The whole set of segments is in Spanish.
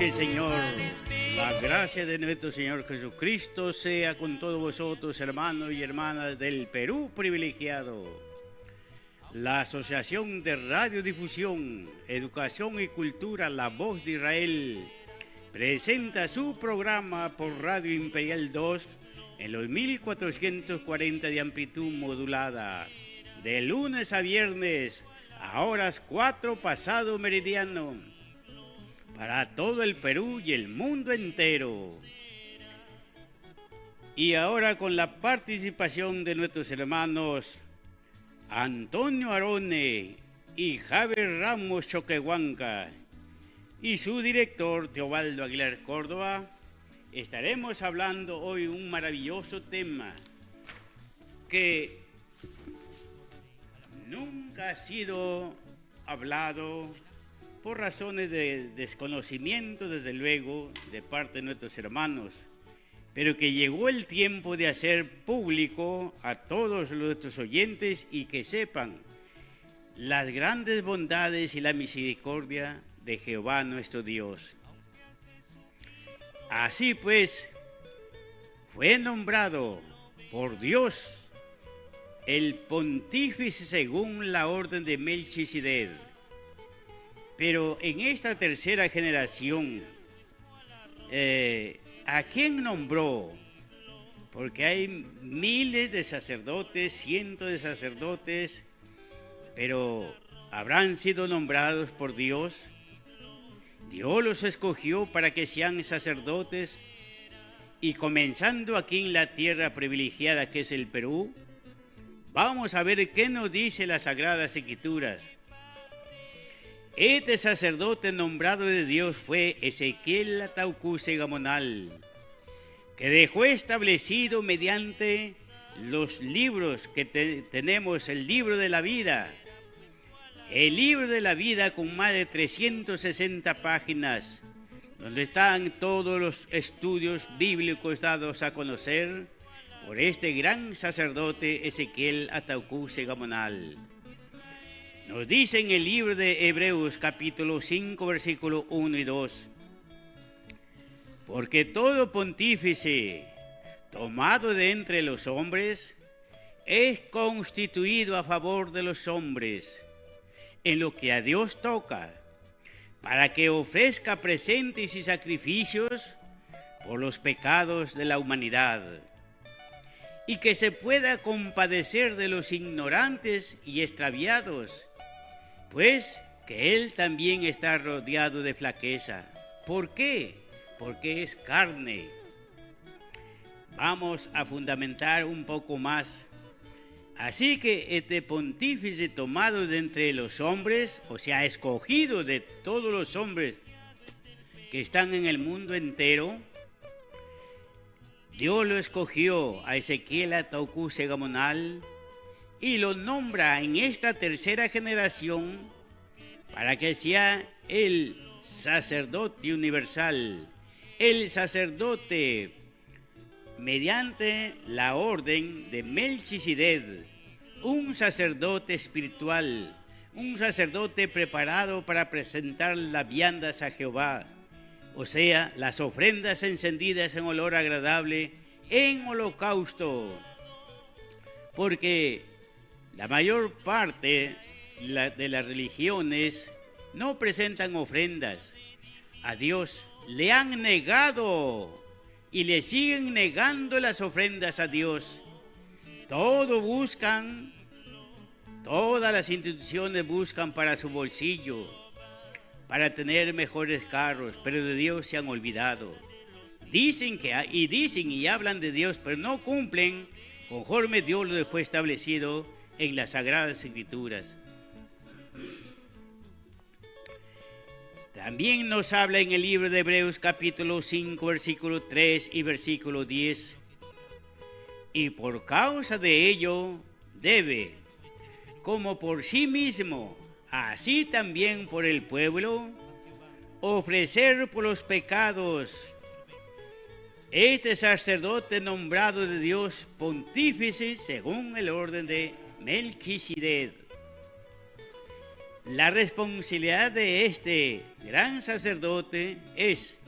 el Señor. La gracia de nuestro Señor Jesucristo sea con todos vosotros, hermanos y hermanas del Perú privilegiado. La Asociación de Radiodifusión, Educación y Cultura La Voz de Israel presenta su programa por Radio Imperial 2 en los 1440 de amplitud modulada, de lunes a viernes a horas 4 pasado meridiano, para todo el Perú y el mundo entero. Y ahora con la participación de nuestros hermanos Antonio Arone y Javier Ramos Choquehuanca y su director Teobaldo Aguilar Córdoba, estaremos hablando hoy un maravilloso tema que nunca ha sido hablado por razones de desconocimiento, desde luego, de parte de nuestros hermanos, pero que llegó el tiempo de hacer público a todos nuestros oyentes y que sepan las grandes bondades y la misericordia de Jehová nuestro Dios. Así pues, fue nombrado por Dios el pontífice según la orden de Melquisedec. Pero en esta tercera generación, ¿a quién nombró? Porque hay miles de sacerdotes, cientos de sacerdotes, pero ¿habrán sido nombrados por Dios? Dios los escogió para que sean sacerdotes, y comenzando aquí en la tierra privilegiada que es el Perú, vamos a ver qué nos dice las Sagradas Escrituras. Este sacerdote nombrado de Dios fue Ezequiel Ataucuse Gamonal, que dejó establecido mediante los libros que tenemos, el libro de la vida. El libro de la vida con más de 360 páginas, donde están todos los estudios bíblicos dados a conocer por este gran sacerdote Ezequiel Ataucuse Gamonal. Nos dice en el libro de Hebreos capítulo 5 versículo 1 y 2: porque todo pontífice tomado de entre los hombres es constituido a favor de los hombres en lo que a Dios toca, para que ofrezca presentes y sacrificios por los pecados de la humanidad, y que se pueda compadecer de los ignorantes y extraviados, pues que él también está rodeado de flaqueza. ¿Por qué? Porque es carne. Vamos a fundamentar un poco más. Así que este pontífice tomado de entre los hombres, o sea, escogido de todos los hombres que están en el mundo entero, Dios lo escogió a Ezequiel Ataucuse Gamonal y lo nombra en esta tercera generación para que sea el sacerdote universal, el sacerdote mediante la orden de Melquisedec, un sacerdote espiritual, un sacerdote preparado para presentar las viandas a Jehová, o sea, las ofrendas encendidas en olor agradable en holocausto, porque la mayor parte de las religiones no presentan ofrendas a Dios, le han negado y le siguen negando las ofrendas a Dios. Todo buscan, todas las instituciones buscan para su bolsillo, para tener mejores carros, pero de Dios se han olvidado. Dicen y hablan de Dios, pero no cumplen conforme Dios lo dejó establecido en las Sagradas Escrituras. También nos habla en el libro de Hebreos capítulo 5 versículo 3 y versículo 10: y por causa de ello debe, como por sí mismo, así también por el pueblo, ofrecer por los pecados. Este sacerdote nombrado de Dios pontífice según el orden de Melquisedec. La responsabilidad de este gran sacerdote es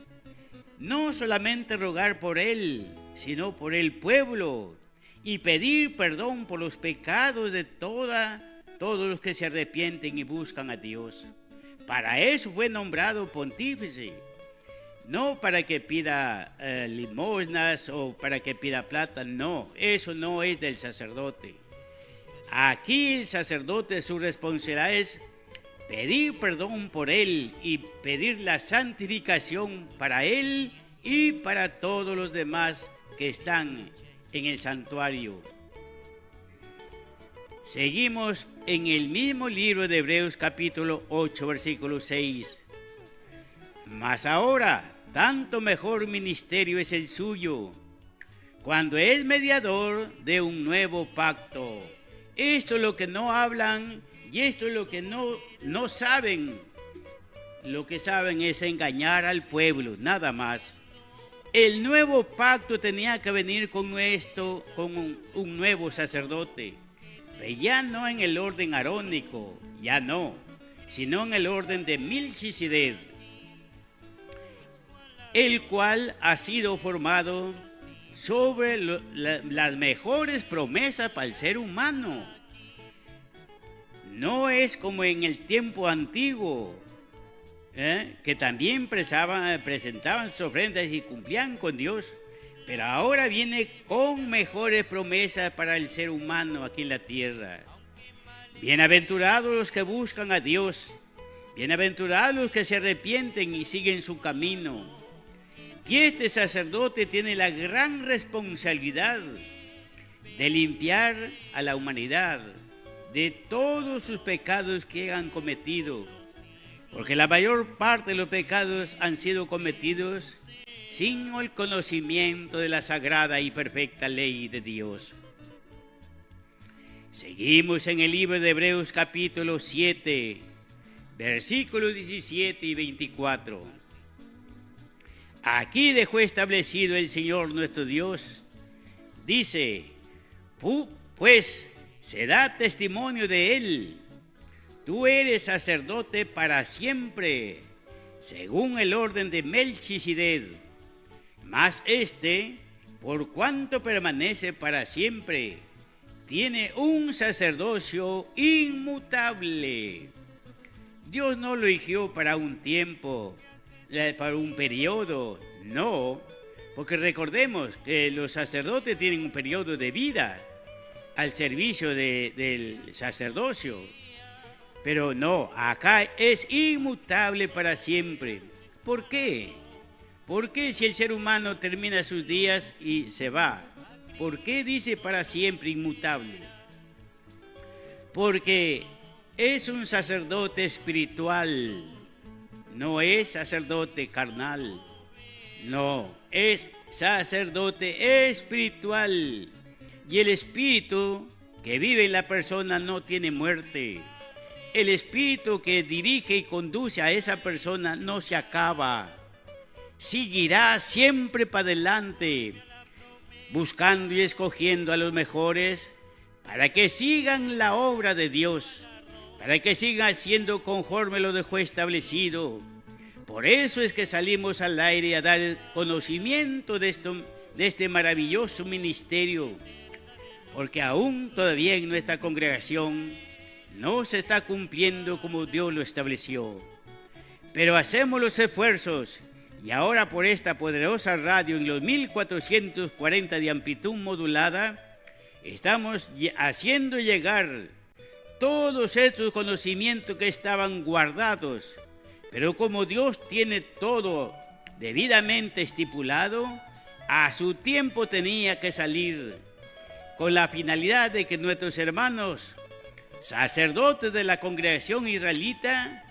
no solamente rogar por él, sino por el pueblo y pedir perdón por los pecados de todos los que se arrepienten y buscan a Dios. Para eso fue nombrado pontífice, no para que pida limosnas o para que pida plata, no, eso no es del sacerdote. Aquí el sacerdote, su responsabilidad es pedir perdón por él y pedir la santificación para él y para todos los demás que están en el santuario. Seguimos en el mismo libro de Hebreos capítulo 8 versículo 6. Mas ahora, tanto mejor ministerio es el suyo, cuando es mediador de un nuevo pacto. Esto es lo que no hablan y esto es lo que no saben. Lo que saben es engañar al pueblo, nada más. El nuevo pacto tenía que venir con un nuevo sacerdote. Pero ya no en el orden arónico, ya no, sino en el orden de Melquisedec, el cual ha sido formado sobre las mejores promesas para el ser humano. No es como en el tiempo antiguo, que también presentaban sus ofrendas y cumplían con Dios, pero ahora viene con mejores promesas para el ser humano aquí en la tierra. Bienaventurados los que buscan a Dios, bienaventurados los que se arrepienten y siguen su camino. Y este sacerdote tiene la gran responsabilidad de limpiar a la humanidad de todos sus pecados que han cometido, porque la mayor parte de los pecados han sido cometidos sin el conocimiento de la sagrada y perfecta ley de Dios. Seguimos en el libro de Hebreos capítulo 7, versículos 17 y 24. Aquí dejó establecido el Señor nuestro Dios. Dice, pues se da testimonio de él. Tú eres sacerdote para siempre, según el orden de Melquisedec. Mas por cuanto permanece para siempre, tiene un sacerdocio inmutable. Dios no lo eligió para un tiempo, para un periodo, no, porque recordemos que los sacerdotes tienen un periodo de vida al servicio del sacerdocio, pero no, acá es inmutable para siempre. ¿Por qué? ¿Por qué si el ser humano termina sus días y se va? ¿Por qué dice para siempre inmutable? Porque es un sacerdote espiritual, no es sacerdote carnal, no, es sacerdote espiritual. Y el espíritu que vive en la persona no tiene muerte. El espíritu que dirige y conduce a esa persona no se acaba. Seguirá siempre para adelante, buscando y escogiendo a los mejores para que sigan la obra de Dios, para que sigan haciendo conforme lo dejó establecido. Por eso es que salimos al aire a dar conocimiento de este maravilloso ministerio, porque aún todavía en nuestra congregación no se está cumpliendo como Dios lo estableció. Pero hacemos los esfuerzos. Y ahora por esta poderosa radio en los 1440 de amplitud modulada, estamos haciendo llegar todos estos conocimientos que estaban guardados. Pero como Dios tiene todo debidamente estipulado, a su tiempo tenía que salir, con la finalidad de que nuestros hermanos sacerdotes de la congregación israelita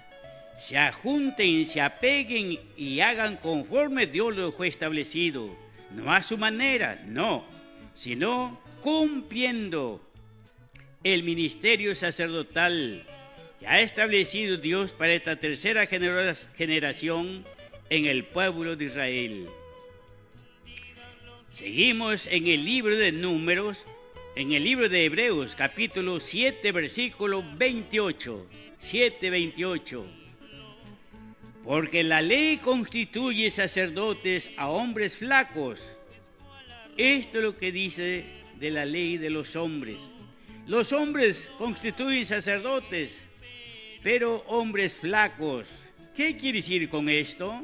se ajunten, se apeguen y hagan conforme Dios lo fue establecido, no a su manera, no, sino cumpliendo el ministerio sacerdotal que ha establecido Dios para esta tercera generación en el pueblo de Israel. Seguimos en el libro de Números, en el libro de Hebreos, capítulo 7, versículo 28. 7:28. Porque la ley constituye sacerdotes a hombres flacos. Esto es lo que dice de la ley de los hombres. Los hombres constituyen sacerdotes, pero hombres flacos. ¿Qué quiere decir con esto?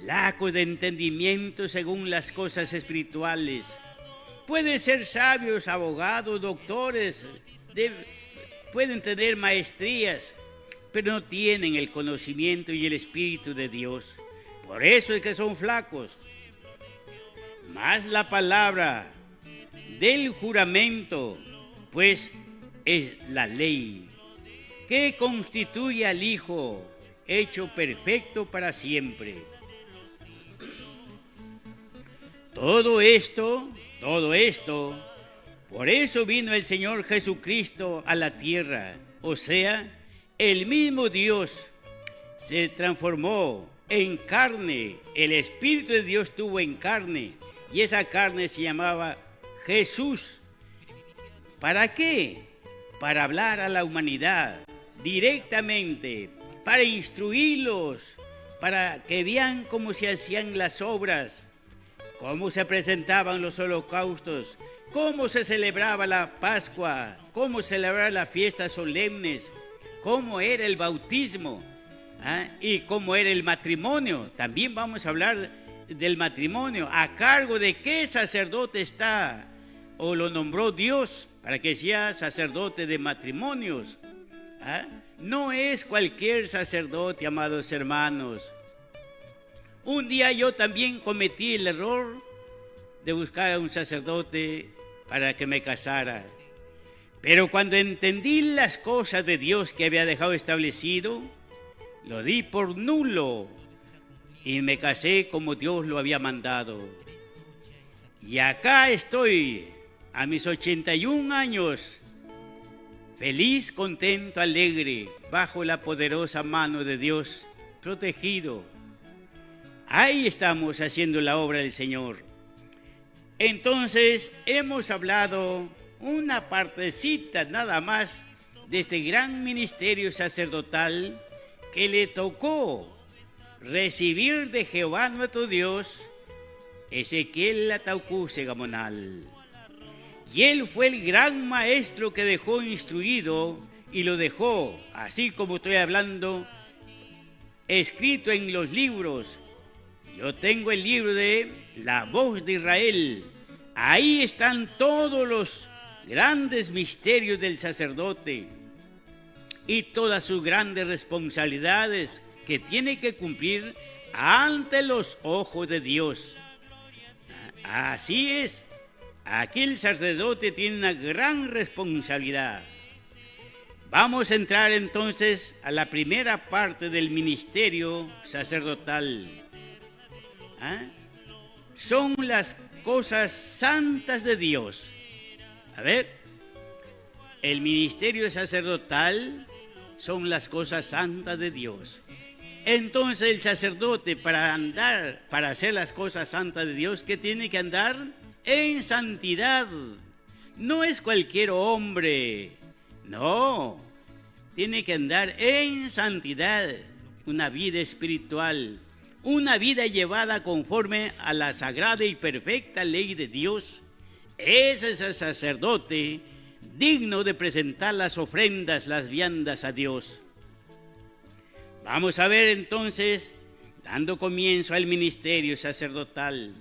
Flacos de entendimiento según las cosas espirituales. Pueden ser sabios, abogados, doctores, pueden tener maestrías, pero no tienen el conocimiento y el Espíritu de Dios. Por eso es que son flacos. Mas la palabra del juramento, pues, es la ley, que constituye al Hijo, hecho perfecto para siempre. Todo esto, por eso vino el Señor Jesucristo a la tierra, o sea, el mismo Dios se transformó en carne, el Espíritu de Dios estuvo en carne, y esa carne se llamaba Jesús. ¿Para qué? Para hablar a la humanidad directamente, para instruirlos, para que vean cómo se hacían las obras, cómo se presentaban los holocaustos, cómo se celebraba la Pascua, cómo celebrar las fiestas solemnes, cómo era el bautismo, y cómo era el matrimonio. También vamos a hablar del matrimonio. ¿A cargo de qué sacerdote está o lo nombró Dios para que sea sacerdote de matrimonios? No es cualquier sacerdote, amados hermanos. Un día yo también cometí el error de buscar a un sacerdote para que me casara. Pero cuando entendí las cosas de Dios que había dejado establecido, lo di por nulo y me casé como Dios lo había mandado. Y acá estoy, a mis 81 años, feliz, contento, alegre, bajo la poderosa mano de Dios, protegido. Ahí estamos haciendo la obra del Señor. Entonces, hemos hablado una partecita nada más de este gran ministerio sacerdotal que le tocó recibir de Jehová nuestro Dios, Ezequiel Ataucuse Gamonal. Y él fue el gran maestro que dejó instruido y lo dejó, así como estoy hablando, escrito en los libros. Yo tengo el libro de La Voz de Israel. Ahí están todos los grandes misterios del sacerdote y todas sus grandes responsabilidades que tiene que cumplir ante los ojos de Dios. Así es, aquí el sacerdote tiene una gran responsabilidad. Vamos a entrar entonces a la primera parte del ministerio sacerdotal. Son las cosas santas de Dios. A ver, el ministerio sacerdotal son las cosas santas de Dios. Entonces el sacerdote para hacer las cosas santas de Dios, ¿qué tiene que andar? En santidad. No es cualquier hombre, no. Tiene que andar en santidad, una vida espiritual, una vida llevada conforme a la sagrada y perfecta ley de Dios. Ese es el sacerdote digno de presentar las ofrendas, las viandas a Dios. Vamos a ver entonces, dando comienzo al ministerio sacerdotal.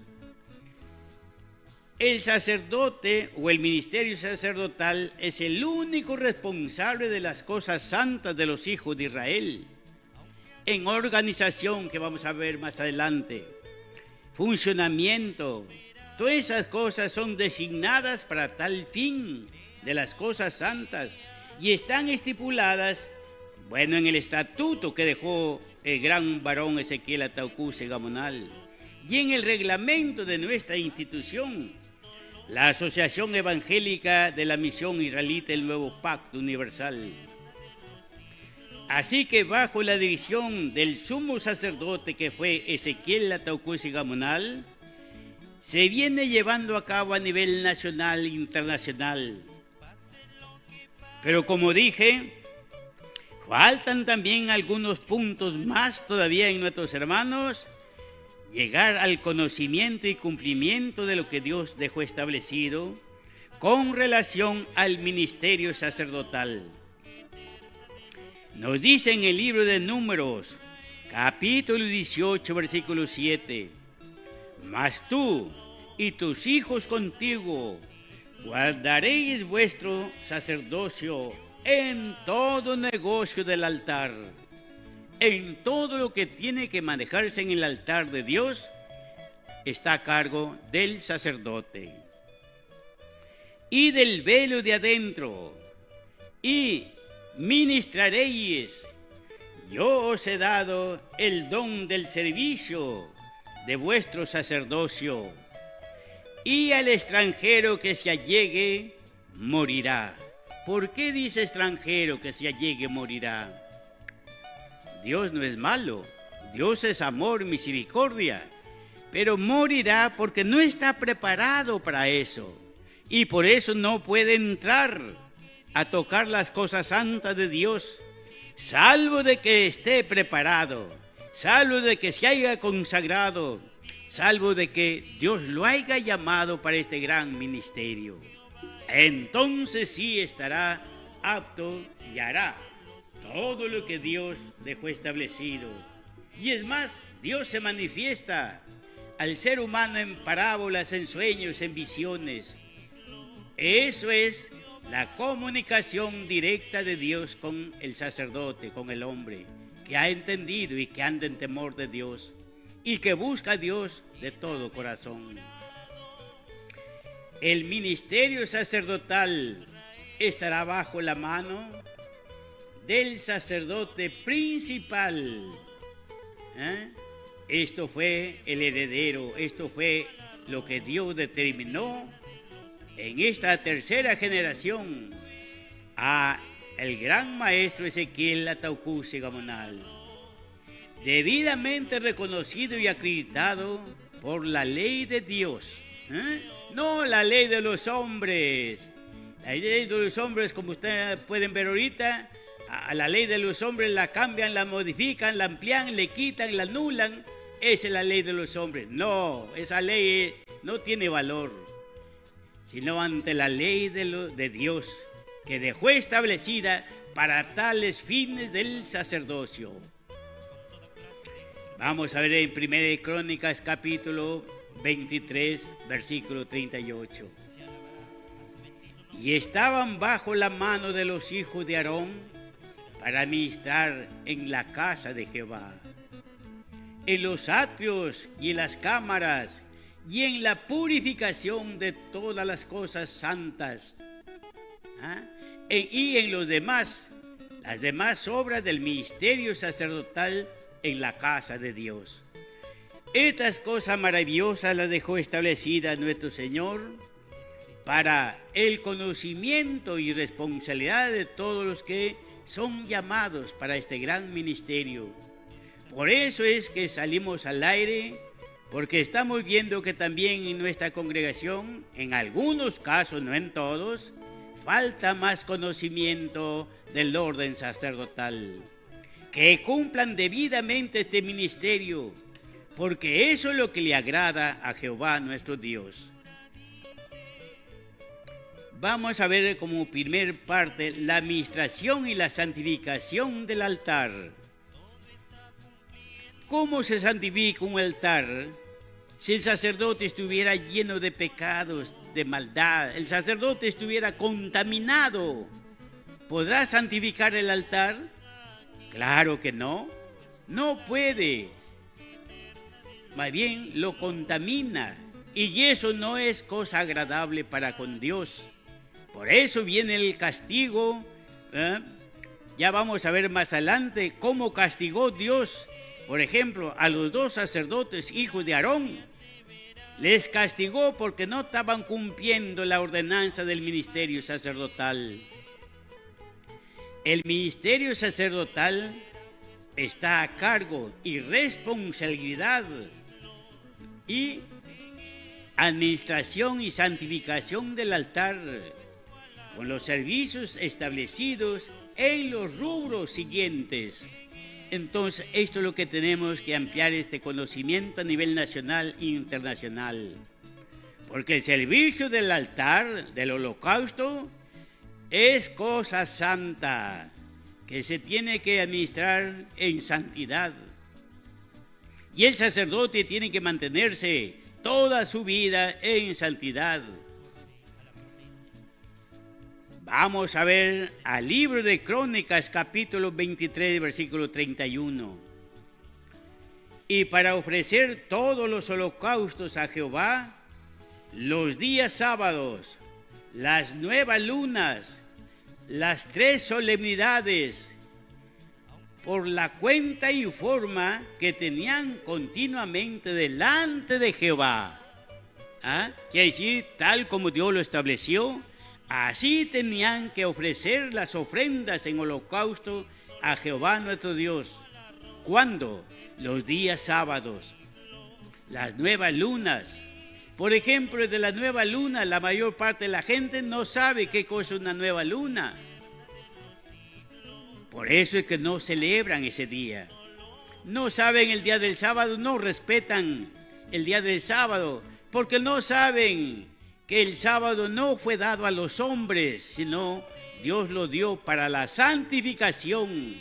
El sacerdote o el ministerio sacerdotal es el único responsable de las cosas santas de los hijos de Israel. En organización, que vamos a ver más adelante, funcionamiento, todas esas cosas son designadas para tal fin de las cosas santas y están estipuladas, en el estatuto que dejó el gran varón Ezequiel Ataucuse Gamonal y en el reglamento de nuestra institución, la Asociación Evangélica de la Misión Israelita del Nuevo Pacto Universal. Así que bajo la dirección del sumo sacerdote que fue Ezequiel Ataucuse Gamonal, se viene llevando a cabo a nivel nacional e internacional. Pero como dije, Faltan también algunos puntos más todavía en nuestros hermanos, llegar al conocimiento y cumplimiento de lo que Dios dejó establecido con relación al ministerio sacerdotal. Nos dice en el libro de Números, capítulo 18, versículo 7, mas tú y tus hijos contigo guardaréis vuestro sacerdocio en todo negocio del altar. En todo lo que tiene que manejarse en el altar de Dios está a cargo del sacerdote. Y del velo de adentro, y ministraréis. Yo os he dado el don del servicio de vuestro sacerdocio, y al extranjero que se allegue morirá. ¿Por qué dice extranjero que se allegue morirá? Dios no es malo, Dios es amor, misericordia, pero morirá porque no está preparado para eso, y por eso no puede entrar a tocar las cosas santas de Dios, salvo de que esté preparado, salvo de que se haya consagrado, salvo de que Dios lo haya llamado para este gran ministerio. Entonces sí estará apto y hará todo lo que Dios dejó establecido. Y es más, Dios se manifiesta al ser humano en parábolas, en sueños, en visiones. Eso es la comunicación directa de Dios con el sacerdote, con el hombre, que ha entendido y que anda en temor de Dios y que busca a Dios de todo corazón. El ministerio sacerdotal estará bajo la mano del sacerdote principal. Esto fue el heredero, esto fue lo que Dios determinó en esta tercera generación a el gran maestro Ezequiel Ataucuse Gamonal, debidamente reconocido y acreditado por la ley de Dios, no la ley de los hombres. La ley de los hombres, como ustedes pueden ver ahorita, a la ley de los hombres la cambian, la modifican, la amplían, le quitan, la anulan. Esa es la ley de los hombres. No, esa ley no tiene valor, sino ante la ley de Dios, que dejó establecida para tales fines del sacerdocio. Vamos a ver en 1 Crónicas capítulo 23, versículo 38. Y estaban bajo la mano de los hijos de Aarón para ministrar en la casa de Jehová, en los atrios y en las cámaras, y en la purificación de todas las cosas santas, y en las demás obras del ministerio sacerdotal en la casa de Dios. Estas cosas maravillosas las dejó establecidas nuestro Señor para el conocimiento y responsabilidad de todos los que son llamados para este gran ministerio. Por eso es que salimos al aire, porque estamos viendo que también en nuestra congregación, en algunos casos, no en todos, falta más conocimiento del orden sacerdotal. Que cumplan debidamente este ministerio, porque eso es lo que le agrada a Jehová nuestro Dios. Vamos a ver como primer parte la administración y la santificación del altar. ¿Cómo se santifica un altar si el sacerdote estuviera lleno de pecados, de maldad? El sacerdote estuviera contaminado. ¿Podrá santificar el altar? Claro que no. No puede. Más bien lo contamina. Y eso no es cosa agradable para con Dios. Por eso viene el castigo. Ya vamos a ver más adelante cómo castigó Dios, por ejemplo, a los dos sacerdotes hijos de Aarón. Les castigó porque no estaban cumpliendo la ordenanza del ministerio sacerdotal. El ministerio sacerdotal está a cargo y responsabilidad y administración y santificación del altar, con los servicios establecidos en los rubros siguientes. Entonces, esto es lo que tenemos que ampliar este conocimiento a nivel nacional e internacional. Porque el servicio del altar, del holocausto, es cosa santa, que se tiene que administrar en santidad. Y el sacerdote tiene que mantenerse toda su vida en santidad. Vamos a ver al libro de Crónicas, capítulo 23, versículo 31. Y para ofrecer todos los holocaustos a Jehová, los días sábados, las nuevas lunas, las 3 solemnidades, por la cuenta y forma que tenían continuamente delante de Jehová. Quiere decir, tal como Dios lo estableció, así tenían que ofrecer las ofrendas en holocausto a Jehová nuestro Dios. ¿Cuándo? Los días sábados, las nuevas lunas. Por ejemplo, de la nueva luna, la mayor parte de la gente no sabe qué cosa es una nueva luna. Por eso es que no celebran ese día. No saben el día del sábado, no respetan el día del sábado, porque no saben que el sábado no fue dado a los hombres, sino Dios lo dio para la santificación.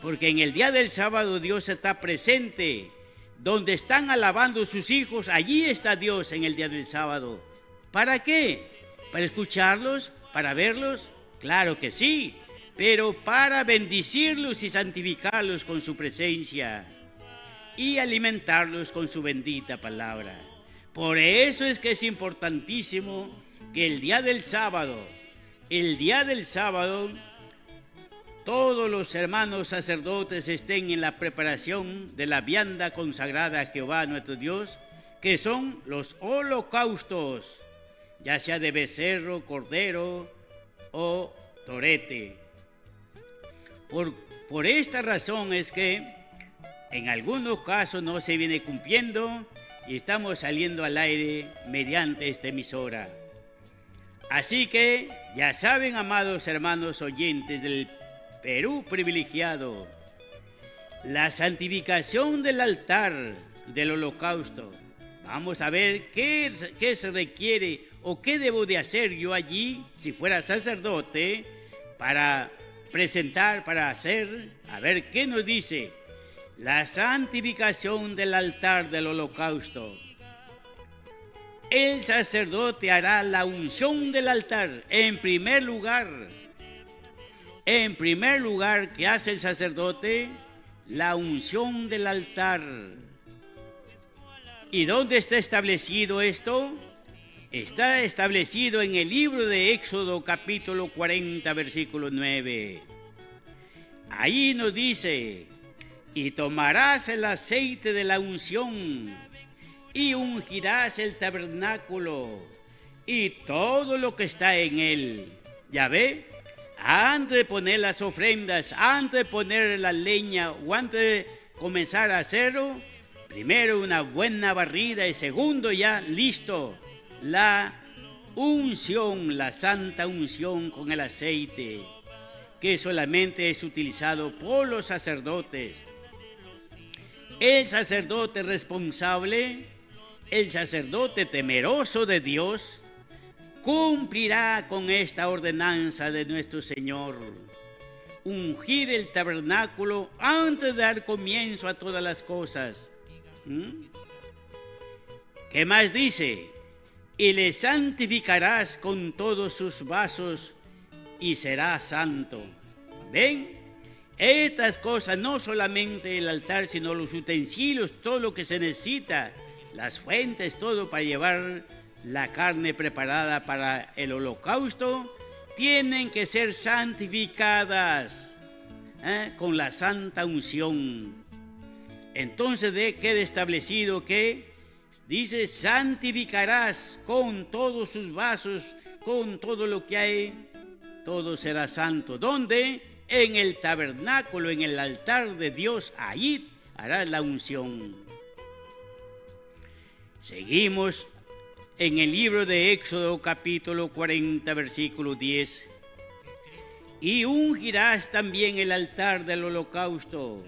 Porque en el día del sábado Dios está presente. Donde están alabando sus hijos, allí está Dios en el día del sábado. ¿Para qué? ¿Para escucharlos? ¿Para verlos? Claro que sí, pero para bendecirlos y santificarlos con su presencia y alimentarlos con su bendita palabra. Por eso es que es importantísimo que el día del sábado, todos los hermanos sacerdotes estén en la preparación de la vianda consagrada a Jehová nuestro Dios, que son los holocaustos, ya sea de becerro, cordero o torete. Por esta razón es que en algunos casos no se viene cumpliendo y estamos saliendo al aire mediante esta emisora. Así que ya saben, amados hermanos oyentes del Perú privilegiado, la santificación del altar del holocausto. Vamos a ver qué se requiere o qué debo de hacer yo allí, si fuera sacerdote, para presentar, para hacer. A ver qué nos dice la santificación del altar del holocausto. El sacerdote hará la unción del altar en primer lugar. En primer lugar, ¿qué hace el sacerdote? La unción del altar. ¿Y dónde está establecido esto? Está establecido en el libro de Éxodo, capítulo 40, versículo 9. Ahí nos dice: y tomarás el aceite de la unción, y ungirás el tabernáculo, y todo lo que está en él. ¿Ya ve? Antes de poner las ofrendas, antes de poner la leña o antes de comenzar a hacerlo, primero una buena barrida y segundo ya listo, la unción, la santa unción con el aceite, que solamente es utilizado por los sacerdotes. El sacerdote responsable, el sacerdote temeroso de Dios, cumplirá con esta ordenanza de nuestro Señor: ungir el tabernáculo antes de dar comienzo a todas las cosas. ¿Qué más dice? Y le santificarás con todos sus vasos y será santo. ¿Ven? Estas cosas, no solamente el altar, sino los utensilios, todo lo que se necesita, las fuentes, todo para llevar la carne preparada para el holocausto, tienen que ser santificadas con la santa unción. Entonces queda establecido que dice: santificarás con todos sus vasos, con todo lo que hay, todo será santo. ¿Dónde? En el tabernáculo, en el altar de Dios, allí harás la unción. Seguimos en el libro de Éxodo, capítulo 40, versículo 10. Y ungirás también el altar del holocausto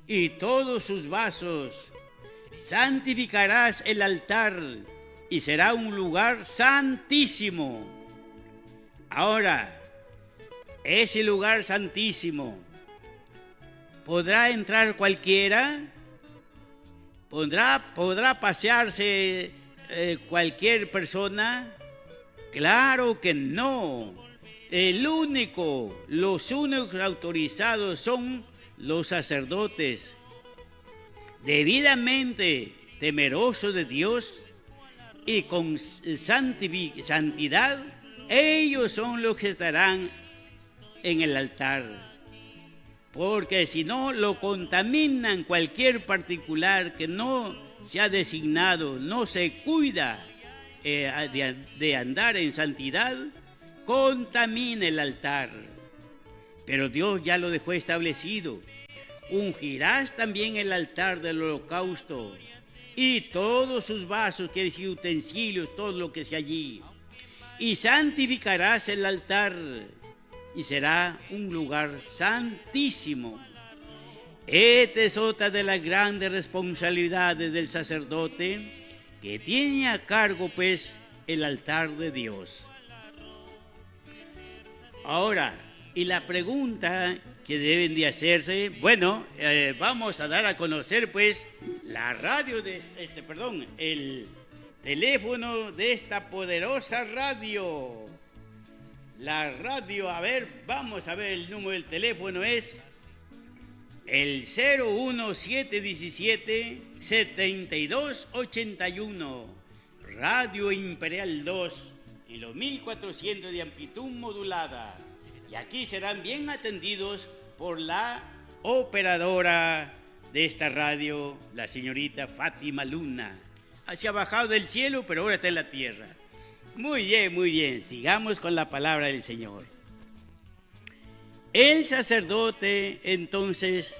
y todos sus vasos. Santificarás el altar y será un lugar santísimo. Ahora, ese lugar santísimo, ¿podrá entrar cualquiera? ¿Podrá pasearse cualquier persona? Claro que no. Los únicos autorizados son los sacerdotes, debidamente temerosos de Dios y con santidad. Ellos son los que estarán en el altar, porque si no lo contaminan cualquier particular que no se ha designado, no se cuida de andar en santidad, contamina el altar. Pero Dios ya lo dejó establecido. Ungirás también el altar del holocausto y todos sus vasos, quiere decir utensilios, todo lo que sea allí. Y santificarás el altar y será un lugar santísimo. Esta es otra de las grandes responsabilidades del sacerdote, que tiene a cargo pues el altar de Dios. Ahora, y la pregunta que deben de hacerse, bueno, vamos a dar a conocer pues la radio de, el teléfono de esta poderosa radio. La radio, a ver, vamos a ver, el número del teléfono es el 01717-7281, Radio Imperial 2, en los 1400 de amplitud modulada. Y aquí serán bien atendidos por la operadora de esta radio, la señorita Fátima Luna. Se ha bajado del cielo, pero ahora está en la tierra. Muy bien, sigamos con la palabra del Señor. El sacerdote, entonces,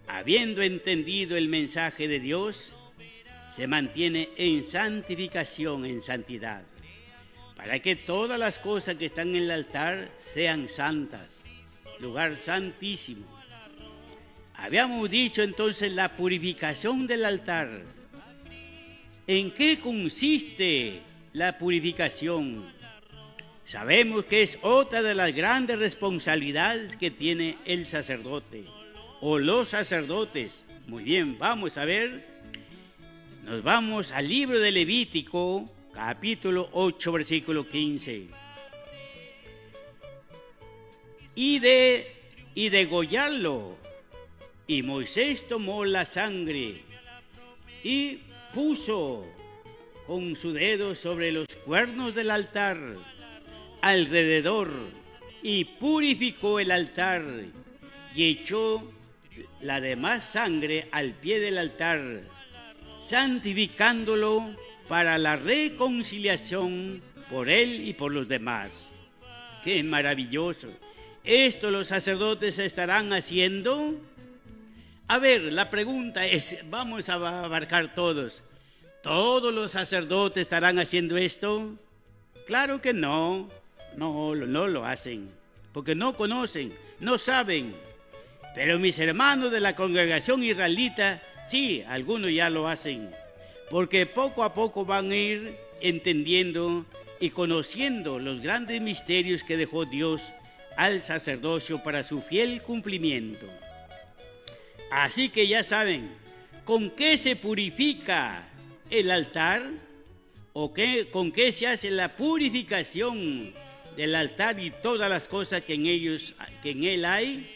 habiendo entendido el mensaje de Dios, se mantiene en santificación, en santidad, para que todas las cosas que están en el altar sean santas, lugar santísimo. Habíamos dicho entonces la purificación del altar. ¿En qué consiste la purificación? Sabemos que es otra de las grandes responsabilidades que tiene el sacerdote o los sacerdotes. Muy bien, vamos a ver. Nos vamos al libro de Levítico, capítulo 8, versículo 15. Y degollarlo. Y Moisés tomó la sangre y puso con su dedo sobre los cuernos del altar alrededor y purificó el altar y echó la demás sangre al pie del altar, santificándolo para la reconciliación por él y por los demás. ¡Qué maravilloso! ¿Esto los sacerdotes estarán haciendo? A ver, la pregunta es, vamos a abarcar todos. ¿Todos los sacerdotes estarán haciendo esto? Claro que no. No lo hacen, porque no conocen, no saben. Pero mis hermanos de la congregación israelita, sí, algunos ya lo hacen, porque poco a poco van a ir entendiendo y conociendo los grandes misterios que dejó Dios al sacerdocio para su fiel cumplimiento. Así que ya saben, ¿con qué se purifica el altar? ¿Con qué se hace la purificación del altar y todas las cosas que en él hay?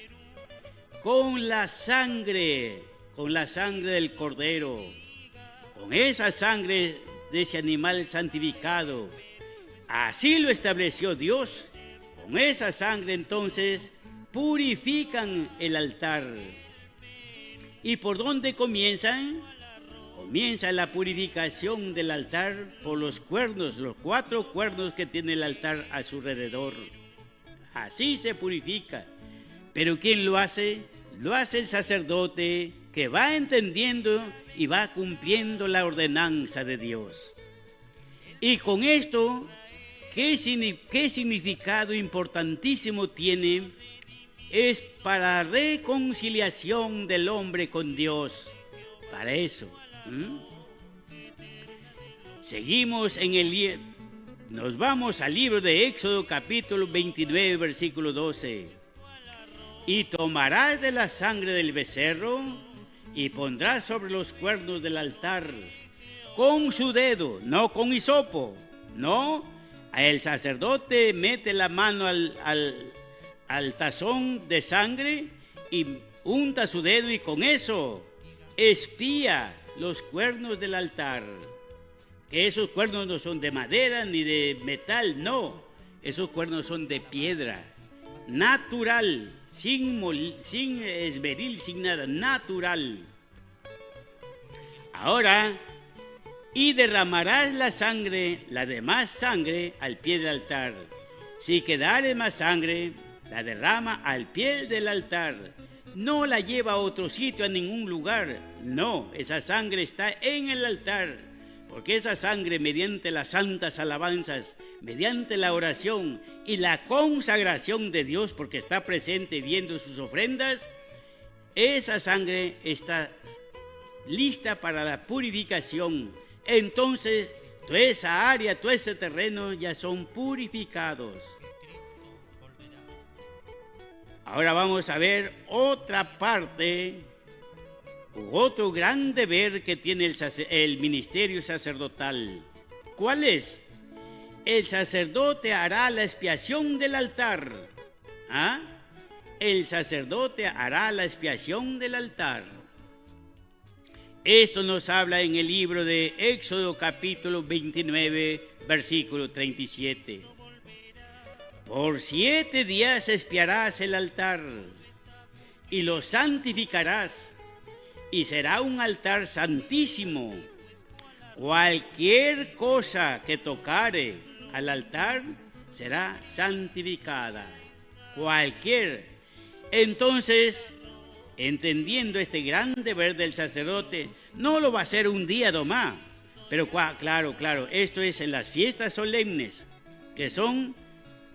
Con la sangre del cordero, con esa sangre de ese animal santificado. Así lo estableció Dios. Con esa sangre entonces purifican el altar. ¿Y por dónde comienzan? Comienza la purificación del altar por los cuernos, los 4 cuernos que tiene el altar a su alrededor. Así se purifica. ¿Pero quién lo hace? Lo hace el sacerdote, que va entendiendo y va cumpliendo la ordenanza de Dios. Y con esto ¿Qué significado importantísimo tiene? Es para la reconciliación del hombre con Dios. Para eso. Seguimos en el... Nos vamos al libro de Éxodo capítulo 29, versículo 12. Y tomarás de la sangre del becerro y pondrás sobre los cuernos del altar con su dedo, no con hisopo, no. El sacerdote mete la mano al tazón de sangre y unta su dedo y con eso espía los cuernos del altar. Que esos cuernos no son de madera ni de metal, no. Esos cuernos son de piedra, natural, sin esmeril, sin nada, natural. Ahora, y derramarás la sangre, la demás sangre, al pie del altar. Si quedare más sangre, la derrama al pie del altar. No la lleva a otro sitio, a ningún lugar. No, esa sangre está en el altar. Porque esa sangre, mediante las santas alabanzas, mediante la oración y la consagración de Dios, porque está presente viendo sus ofrendas, esa sangre está lista para la purificación. Entonces, toda esa área, todo ese terreno ya son purificados. Ahora vamos a ver otra parte, otro gran deber que tiene el ministerio sacerdotal. ¿Cuál es? El sacerdote hará la expiación del altar. ¿Ah? El sacerdote hará la expiación del altar. Esto nos habla en el libro de Éxodo capítulo 29, versículo 37. Por 7 días expiarás el altar y lo santificarás, y será un altar santísimo. Cualquier cosa que tocare al altar será santificada. Cualquier. Entonces, entendiendo este gran deber del sacerdote, no lo va a hacer un día nomás, pero claro, esto es en las fiestas solemnes, que son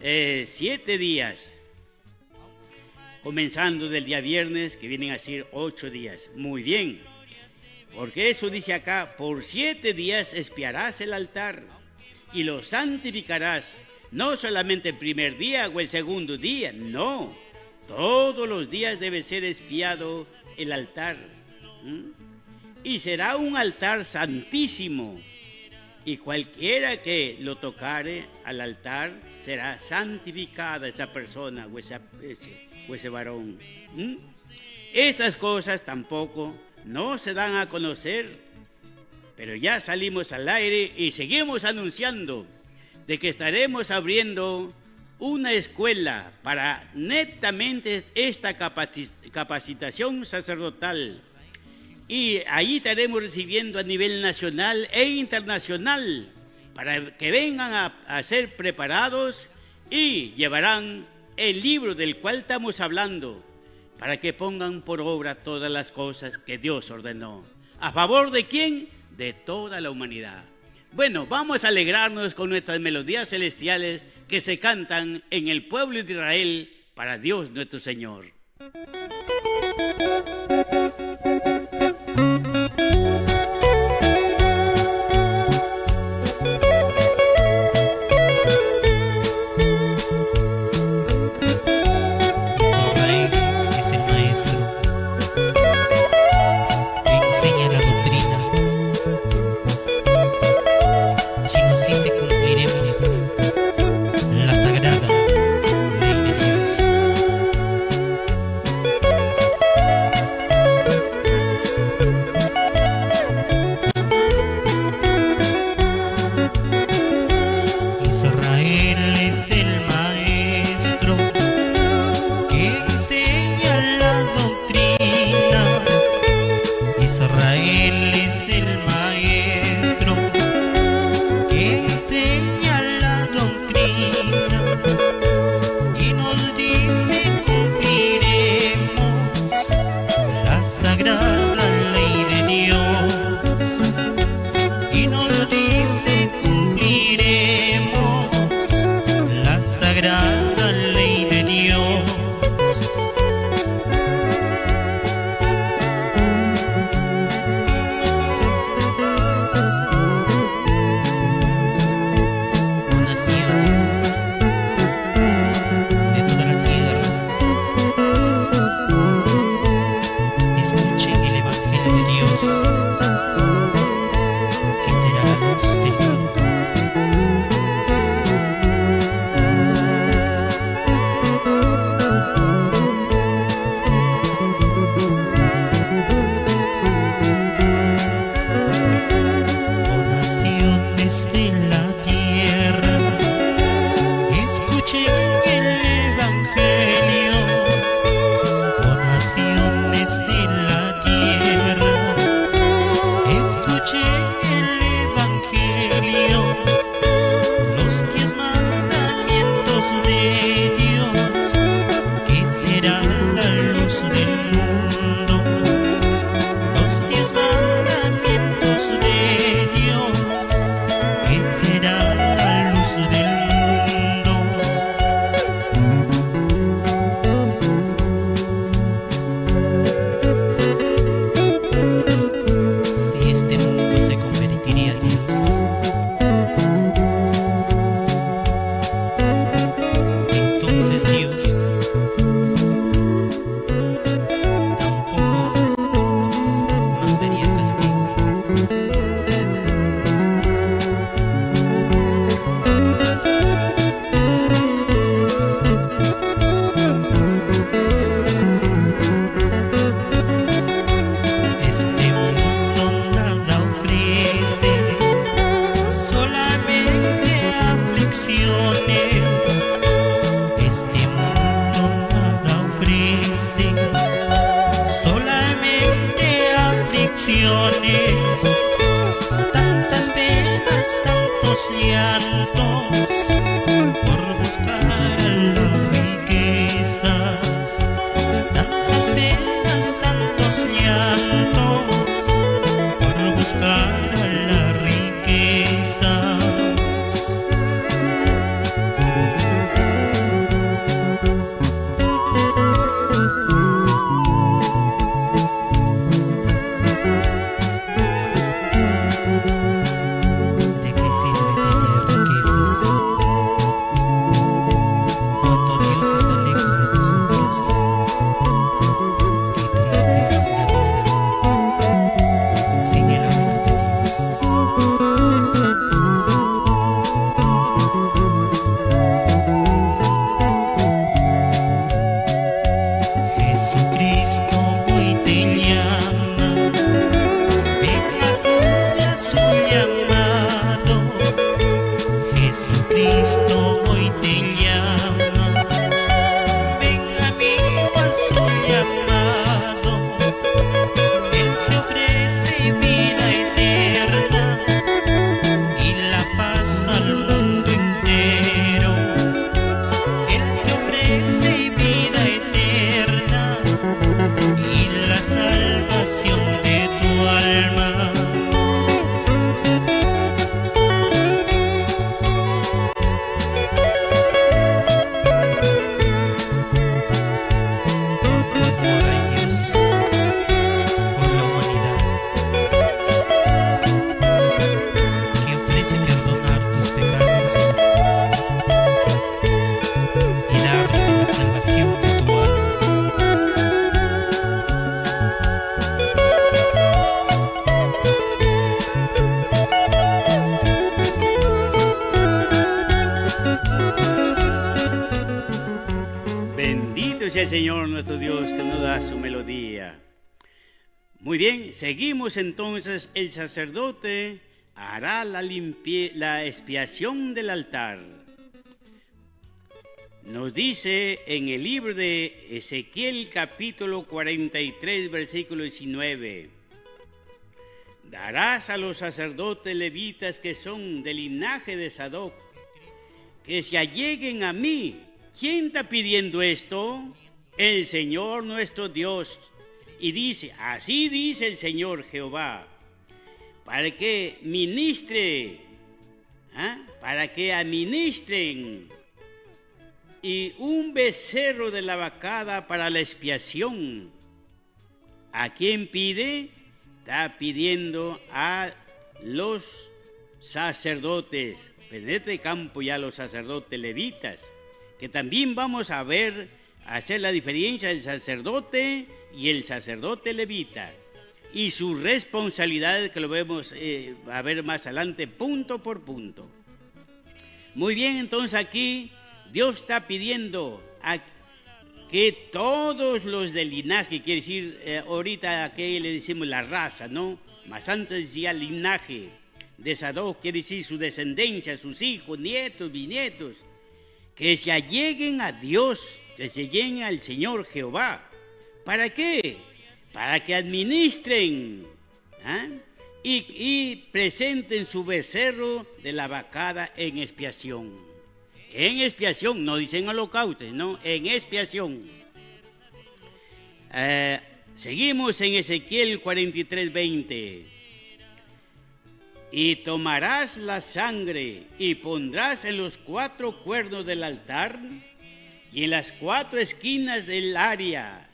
7 días, comenzando del día viernes, que vienen a ser 8 días. Muy bien, porque eso dice acá, por 7 días expiarás el altar y lo santificarás, no solamente el primer día o el segundo día, no. Todos los días debe ser expiado el altar. Y será un altar santísimo. Y cualquiera que lo tocare al altar será santificada esa persona o ese varón. Estas cosas tampoco no se dan a conocer, pero ya salimos al aire y seguimos anunciando de que estaremos abriendo una escuela para netamente esta capacitación sacerdotal. Y ahí estaremos recibiendo a nivel nacional e internacional para que vengan a ser preparados y llevarán el libro del cual estamos hablando para que pongan por obra todas las cosas que Dios ordenó. ¿A favor de quién? De toda la humanidad. Bueno, vamos a alegrarnos con nuestras melodías celestiales que se cantan en el pueblo de Israel para Dios nuestro Señor. aflicciones, tantas penas, tantos llantos, por buscar las riquezas, tantas penas, tantos llantos, por buscar las riquezas. Bendito sea el Señor nuestro Dios que nos da su melodía. Muy bien, seguimos entonces. El sacerdote hará la expiación del altar. Nos dice en el libro de Ezequiel capítulo 43 versículo 19: darás a los sacerdotes levitas que son del linaje de Sadoc, que se alleguen a mí. ¿Quién está pidiendo esto? El Señor nuestro Dios. Y dice, así dice el Señor Jehová, para que ministre, para que administren, y un becerro de la vacada para la expiación. ¿A quién pide? Está pidiendo a los sacerdotes. En este campo ya los sacerdotes levitas, que también vamos a ver, hacer la diferencia del sacerdote y el sacerdote levita, y sus responsabilidades, que lo vemos a ver más adelante, punto por punto. Muy bien, entonces aquí Dios está pidiendo a que todos los del linaje, quiere decir, ahorita aquí le decimos la raza, ¿no? Más antes decía linaje de Sadoc, quiere decir su descendencia, sus hijos, nietos, bisnietos, que se alleguen a Dios, que se alleguen al Señor Jehová. ¿Para qué? Para que administren y presenten su becerro de la vacada en expiación. En expiación, no dicen holocausto, no, en expiación. Seguimos en Ezequiel 43:20. Y tomarás la sangre y pondrás en los 4 cuernos del altar y en las 4 esquinas del área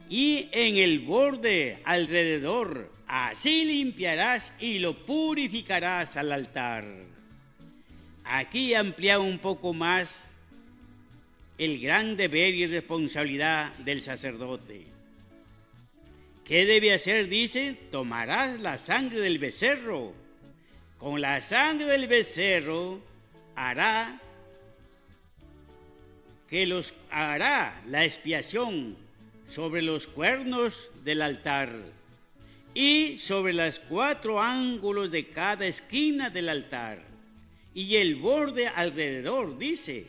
y en el borde alrededor. Así limpiarás y lo purificarás al altar. Aquí amplía un poco más el gran deber y responsabilidad del sacerdote. ¿Qué debe hacer? Dice, tomarás la sangre del becerro. Con la sangre del becerro hará la expiación sobre los cuernos del altar y sobre los 4 ángulos de cada esquina del altar y el borde alrededor, dice.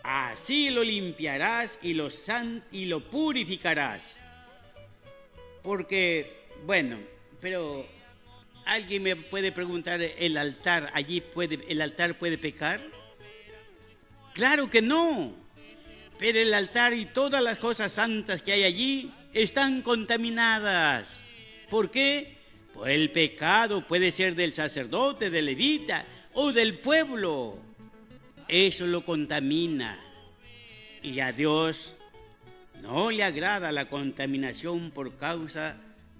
Así lo limpiarás y lo purificarás. porque, bueno, pero alguien me puede preguntar, ¿el altar puede pecar? Claro que no, pero el altar y todas las cosas santas que hay allí están contaminadas. ¿Por qué? Pues el pecado puede ser del sacerdote, del levita o del pueblo. Eso lo contamina. Y a Dios no le agrada la contaminación por causa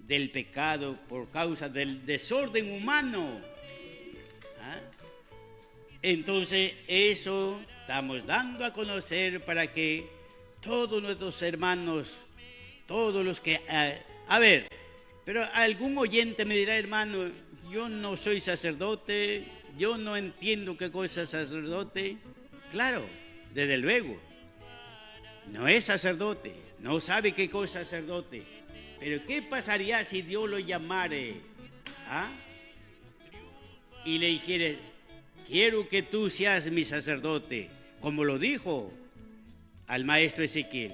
del pecado, por causa del desorden humano. ¿Ah? Entonces eso estamos dando a conocer para que todos nuestros hermanos, todos los que... a ver, pero algún oyente me dirá, hermano, yo no soy sacerdote, yo no entiendo qué cosa es sacerdote. Claro, desde luego, no es sacerdote, no sabe qué cosa es sacerdote. Pero ¿qué pasaría si Dios lo llamare? ¿Ah? Y le dijere, quiero que tú seas mi sacerdote, como lo dijo al maestro Ezequiel.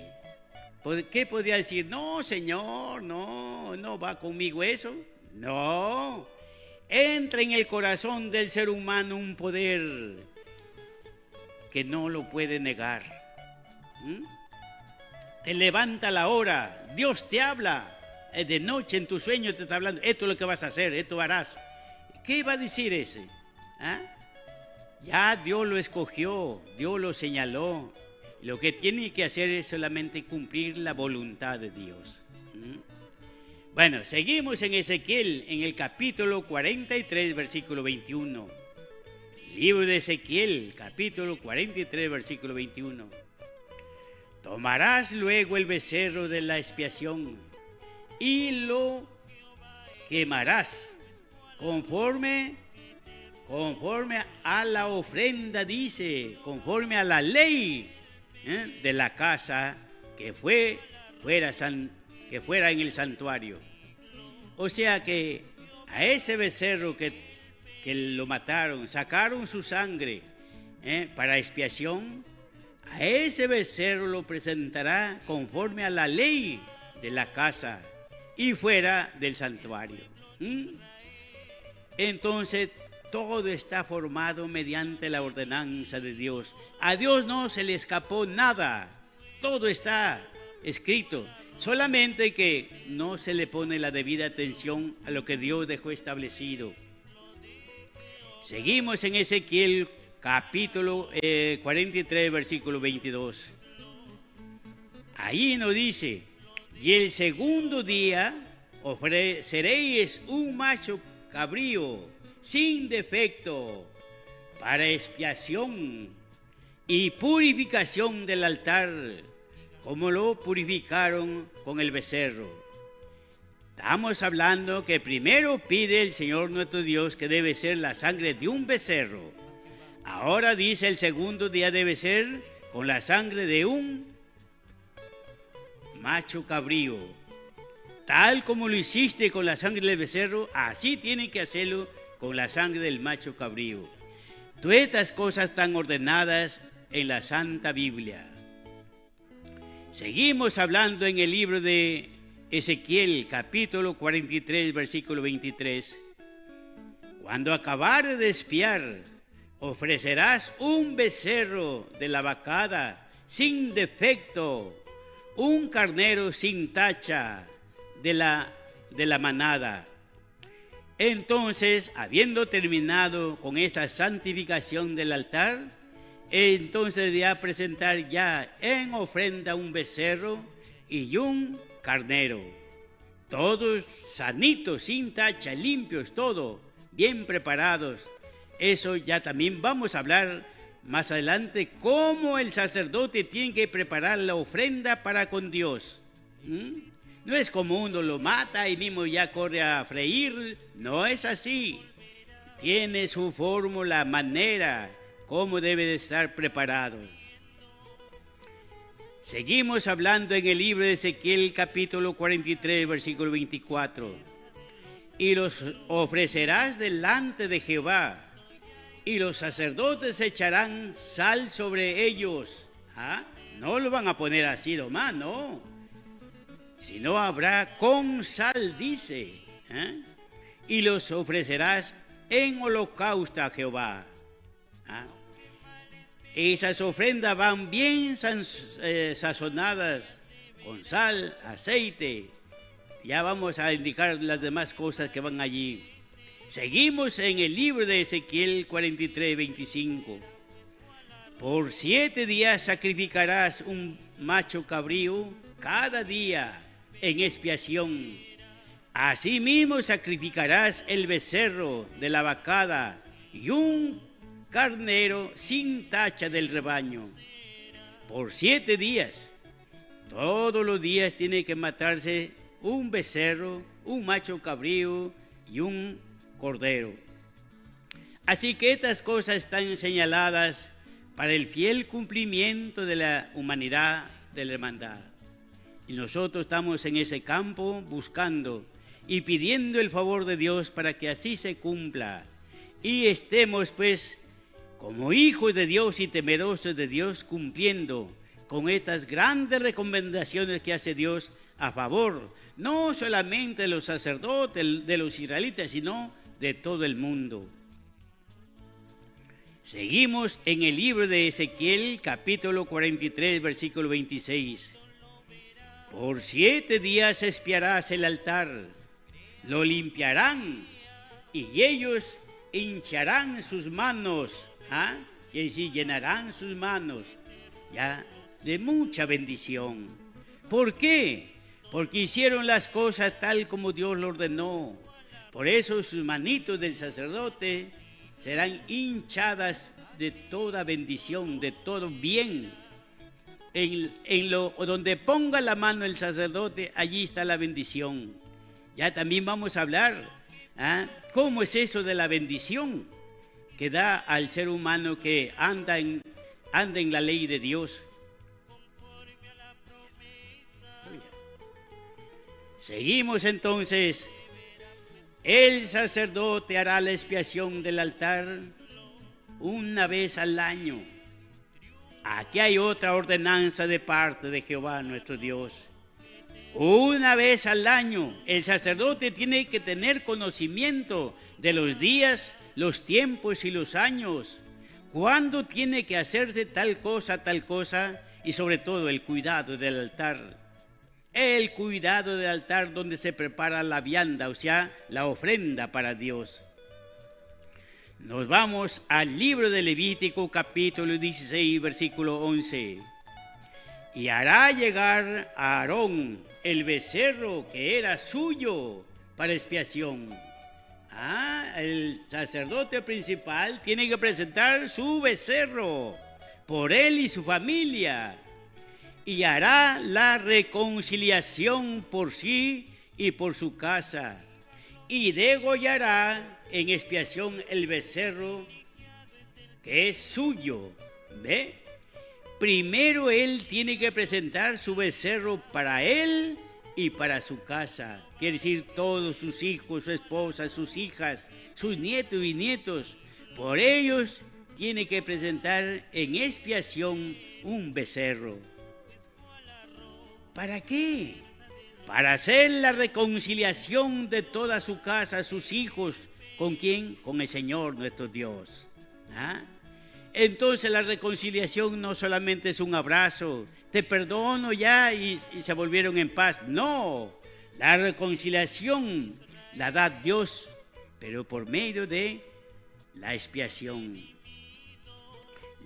¿Qué podría decir? No, Señor, no va conmigo eso. No, entra en el corazón del ser humano un poder que no lo puede negar. Te levanta la hora, Dios te habla, de noche en tu sueño te está hablando, esto es lo que vas a hacer, esto harás. ¿Qué va a decir ese? ¿Ah? Ya Dios lo escogió, Dios lo señaló. Lo que tiene que hacer es solamente cumplir la voluntad de Dios. Bueno, seguimos en Ezequiel, en el capítulo 43, versículo 21. Libro de Ezequiel, capítulo 43, versículo 21. Tomarás luego el becerro de la expiación y lo quemarás conforme a la ofrenda, dice, conforme a la ley de la casa que fuera en el santuario. O sea que a ese becerro que lo mataron, sacaron su sangre para expiación, a ese becerro lo presentará conforme a la ley de la casa y fuera del santuario. Entonces, todo está formado mediante la ordenanza de Dios. A Dios no se le escapó nada. Todo está escrito. Solamente que no se le pone la debida atención a lo que Dios dejó establecido. Seguimos en Ezequiel capítulo 43, versículo 22. Ahí nos dice, y el segundo día ofreceréis un macho cabrío sin defecto para expiación y purificación del altar, como lo purificaron con el becerro. Estamos hablando que primero pide el Señor nuestro Dios que debe ser la sangre de un becerro. Ahora dice el segundo día debe ser con la sangre de un macho cabrío. Tal como lo hiciste con la sangre del becerro, así tiene que hacerlo con la sangre del macho cabrío. Todas estas cosas están ordenadas en la Santa Biblia. Seguimos hablando en el libro de Ezequiel, capítulo 43, versículo 23. Cuando acabare de expiar, ofrecerás un becerro de la vacada sin defecto, un carnero sin tacha de la manada. Entonces, habiendo terminado con esta santificación del altar, entonces debía presentar ya en ofrenda un becerro y un carnero, todos sanitos, sin tacha, limpios, todo bien preparados. Eso ya también vamos a hablar más adelante, cómo el sacerdote tiene que preparar la ofrenda para con Dios. No es como uno lo mata y mismo ya corre a freír, no es así. Tiene su fórmula, manera, cómo debe de estar preparado. Seguimos hablando en el libro de Ezequiel, capítulo 43, versículo 24. Y los ofrecerás delante de Jehová, y los sacerdotes echarán sal sobre ellos. No lo van a poner así nomás, no. sino habrá con sal, dice, ¿eh? Y los ofrecerás en holocausto a Jehová. ¿Ah? Esas ofrendas van bien sazonadas con sal, aceite. Ya vamos a indicar las demás cosas que van allí. Seguimos en el libro de Ezequiel 43:25. Por 7 días sacrificarás un macho cabrío cada día en expiación. Asimismo sacrificarás el becerro de la vacada y un carnero sin tacha del rebaño. Por 7 días. Todos los días tiene que matarse un becerro, un macho cabrío y un cordero. Así que estas cosas están señaladas para el fiel cumplimiento de la humanidad de la hermandad. Y nosotros estamos en ese campo buscando y pidiendo el favor de Dios para que así se cumpla. Y estemos pues como hijos de Dios y temerosos de Dios cumpliendo con estas grandes recomendaciones que hace Dios a favor, no solamente de los sacerdotes, de los israelitas, sino de todo el mundo. Seguimos en el libro de Ezequiel, capítulo 43, versículo 26. Por 7 días espiarás el altar, lo limpiarán y ellos hincharán sus manos, y decir, llenarán sus manos ya de mucha bendición. ¿Por qué? Porque hicieron las cosas tal como Dios lo ordenó. Por eso sus manitos del sacerdote serán hinchadas de toda bendición, de todo bien. Donde ponga la mano el sacerdote, allí está la bendición. Ya también vamos a hablar, ¿cómo es eso de la bendición que da al ser humano que anda en la ley de Dios? Seguimos entonces. El sacerdote hará la expiación del altar una vez al año. Aquí hay otra ordenanza de parte de Jehová nuestro Dios. Una vez al año el sacerdote tiene que tener conocimiento de los días, los tiempos y los años. Cuándo tiene que hacerse tal cosa y sobre todo el cuidado del altar. El cuidado del altar donde se prepara la vianda, o sea, la ofrenda para Dios. Nos vamos al libro de Levítico, capítulo 16, versículo 11. Y hará llegar a Aarón el becerro que era suyo para expiación. El sacerdote principal tiene que presentar su becerro por él y su familia. Y hará la reconciliación por sí y por su casa. Y degollará en expiación el becerro que es suyo. ¿Ve? Primero él tiene que presentar su becerro para él y para su casa. Quiere decir todos sus hijos, su esposa, sus hijas, sus nietos y nietos. Por ellos tiene que presentar en expiación un becerro. ¿Para qué? Para hacer la reconciliación de toda su casa, sus hijos. ¿Con quién? Con el Señor nuestro Dios. Entonces la reconciliación no solamente es un abrazo, te perdono ya y se volvieron en paz. No, la reconciliación la da Dios, pero por medio de la expiación.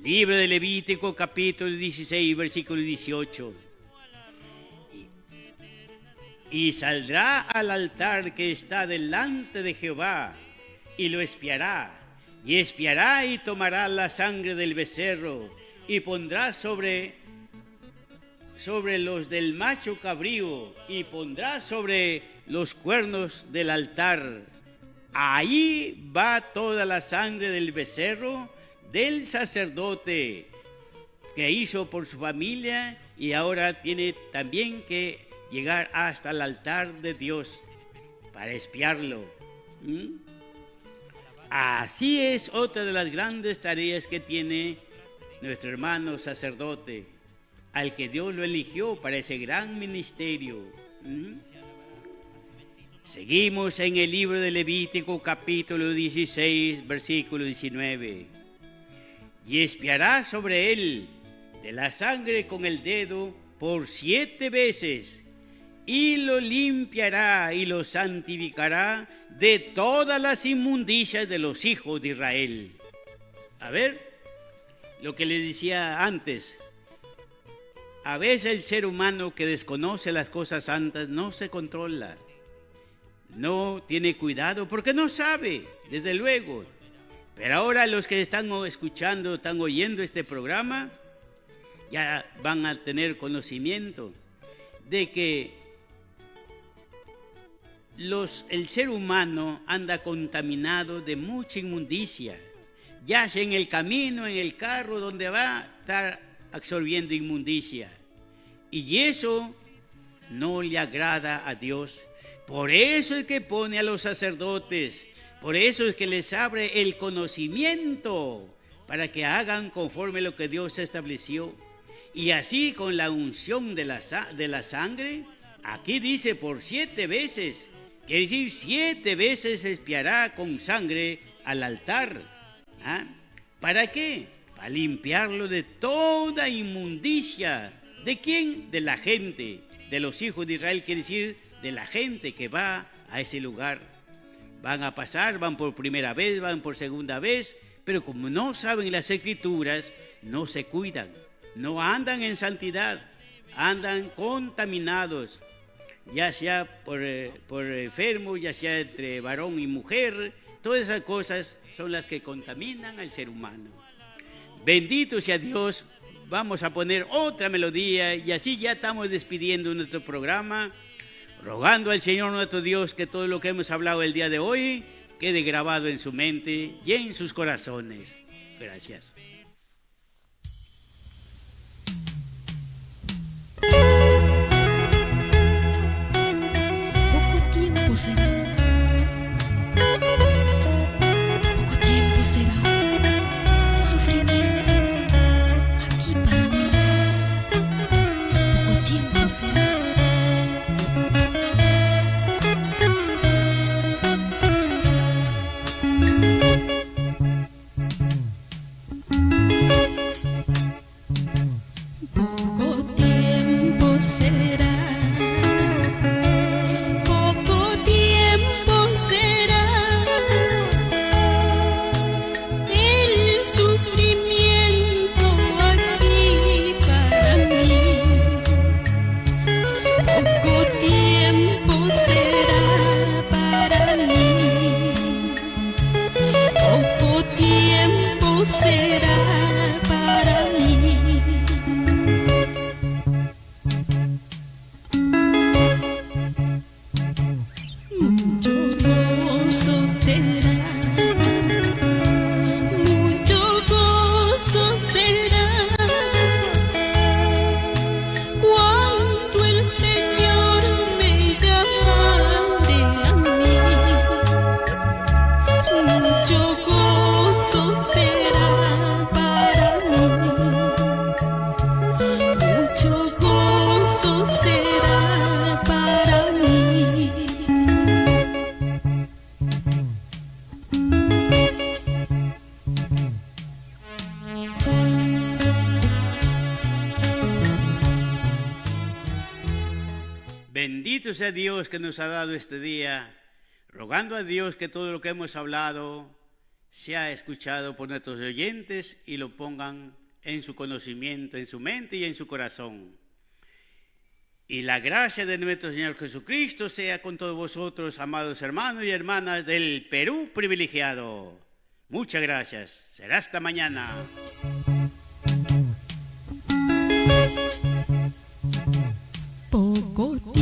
Libro de Levítico, capítulo 16, versículo 18. Y saldrá al altar que está delante de Jehová, y lo expiará, y tomará la sangre del becerro, y pondrá sobre los del macho cabrío, y pondrá sobre los cuernos del altar. Ahí va toda la sangre del becerro del sacerdote que hizo por su familia, y ahora tiene también que llegar hasta el altar de Dios para expiarlo. Así es otra de las grandes tareas que tiene nuestro hermano sacerdote, al que Dios lo eligió para ese gran ministerio. Seguimos en el libro de Levítico, capítulo 16, versículo 19. Y espiará sobre él de la sangre con el dedo por 7 veces, y lo limpiará y lo santificará de todas las inmundicias de los hijos de Israel. A ver, lo que le decía antes. A veces el ser humano que desconoce las cosas santas no se controla, no tiene cuidado porque no sabe, desde luego. Pero ahora los que están escuchando, están oyendo este programa, ya van a tener conocimiento de que el ser humano anda contaminado de mucha inmundicia, ya sea en el camino, en el carro, donde va a estar absorbiendo inmundicia. Y eso no le agrada a Dios. Por eso es que pone a los sacerdotes, por eso es que les abre el conocimiento para que hagan conforme lo que Dios estableció. Y así con la unción de la sangre, aquí dice por 7 veces, quiere decir 7 veces espiará con sangre al altar. ¿Ah? ¿Para qué? Para limpiarlo de toda inmundicia. ¿De quién? De la gente, de los hijos de Israel, quiere decir de la gente que va a ese lugar. Van a pasar, van por primera vez, van por segunda vez, pero como no saben las escrituras, no se cuidan, no andan en santidad, andan contaminados, ya sea por enfermo, ya sea entre varón y mujer. Todas esas cosas son las que contaminan al ser humano. Bendito sea Dios. Vamos a poner otra melodía y así ya estamos despidiendo nuestro programa, rogando al Señor nuestro Dios que todo lo que hemos hablado el día de hoy quede grabado en su mente y en sus corazones. Gracias. Poco tiempo será. Poco tiempo será. Sufrimiento aquí para mí. Poco tiempo será. Poco tiempo será. Poco tiempo será. El sufrimiento aquí para mí. Poco tiempo será para mí. Poco tiempo será para mí. Mucho gozo será, mucho gozo será, cuando el Señor me llame a mí. Mucho gozo será para mí, mucho gozo será para mí. Bendito sea Dios que nos ha dado este día, rogando a Dios que todo lo que hemos hablado sea escuchado por nuestros oyentes y lo pongan en su conocimiento, en su mente y en su corazón. Y la gracia de nuestro Señor Jesucristo sea con todos vosotros, amados hermanos y hermanas del Perú privilegiado. Muchas gracias. Será hasta mañana. Poco tiempo